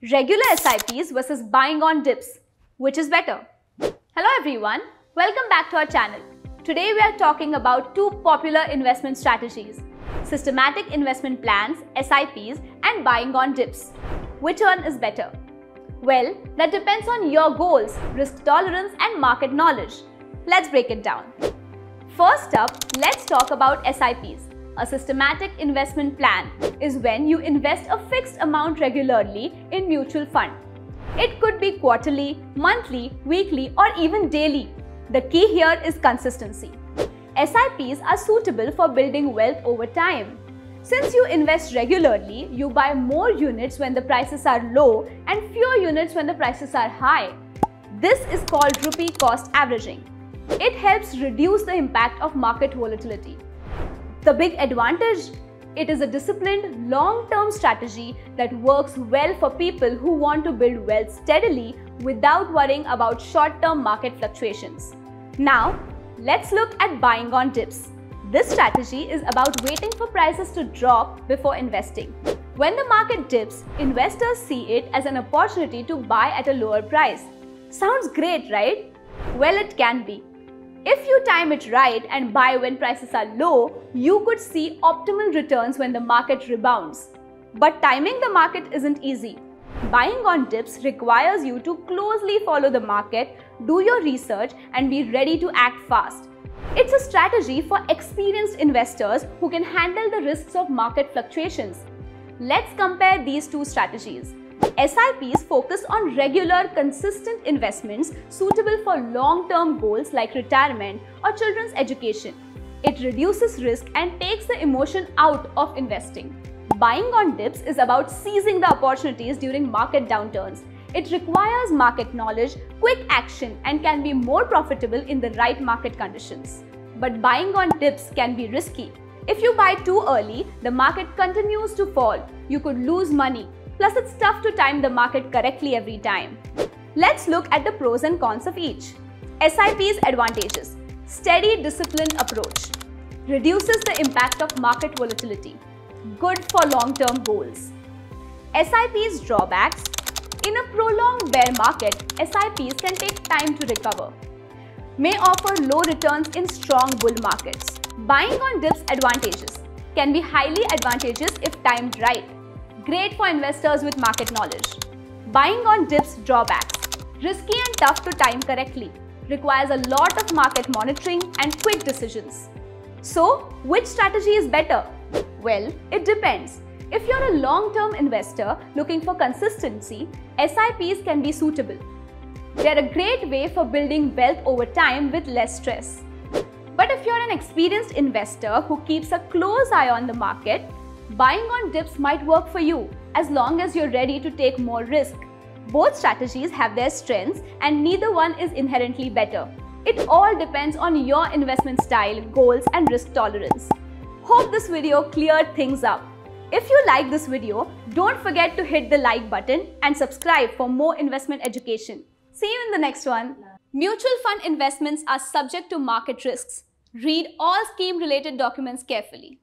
Regular SIPs versus buying on dips. Which is better? Hello everyone, welcome back to our channel. Today we are talking about two popular investment strategies: systematic investment plans, SIPs, and buying on dips. Which one is better? Well, that depends on your goals, risk tolerance, and market knowledge. Let's break it down. First up, let's talk about SIPs. A systematic investment plan is when you invest a fixed amount regularly in mutual fund. It could be quarterly, monthly, weekly, or even daily. The key here is consistency. SIPs are suitable for building wealth over time. Since you invest regularly, you buy more units when the prices are low and fewer units when the prices are high. This is called rupee cost averaging. It helps reduce the impact of market volatility. The big advantage? It is a disciplined, long-term strategy that works well for people who want to build wealth steadily without worrying about short-term market fluctuations. Now, let's look at buying on dips. This strategy is about waiting for prices to drop before investing. When the market dips, investors see it as an opportunity to buy at a lower price. Sounds great, right? Well, it can be. If you time it right and buy when prices are low, you could see optimal returns when the market rebounds. But timing the market isn't easy. Buying on dips requires you to closely follow the market, do your research, and be ready to act fast. It's a strategy for experienced investors who can handle the risks of market fluctuations. Let's compare these two strategies. SIPs focus on regular, consistent investments suitable for long-term goals like retirement or children's education. It reduces risk and takes the emotion out of investing. Buying on dips is about seizing the opportunities during market downturns. It requires market knowledge, quick action, and can be more profitable in the right market conditions. But buying on dips can be risky. If you buy too early, the market continues to fall. You could lose money. Plus, it's tough to time the market correctly every time. Let's look at the pros and cons of each. SIP's advantages: steady, disciplined approach. Reduces the impact of market volatility. Good for long-term goals. SIP's drawbacks: in a prolonged bear market, SIPs can take time to recover. May offer low returns in strong bull markets. Buying on dips advantages: can be highly advantageous if timed right. Great for investors with market knowledge. Buying on dips drawbacks: risky and tough to time correctly. Requires a lot of market monitoring and quick decisions. So, which strategy is better? Well, it depends. If you're a long-term investor looking for consistency, SIPs can be suitable. They're a great way for building wealth over time with less stress. But if you're an experienced investor who keeps a close eye on the market, buying on dips might work for you as long as you're ready to take more risk. Both strategies have their strengths and neither one is inherently better. It all depends on your investment style, goals, and risk tolerance. Hope this video cleared things up. If you like this video, don't forget to hit the like button and subscribe for more investment education. See you in the next one. Mutual fund investments are subject to market risks. Read all scheme-related documents carefully.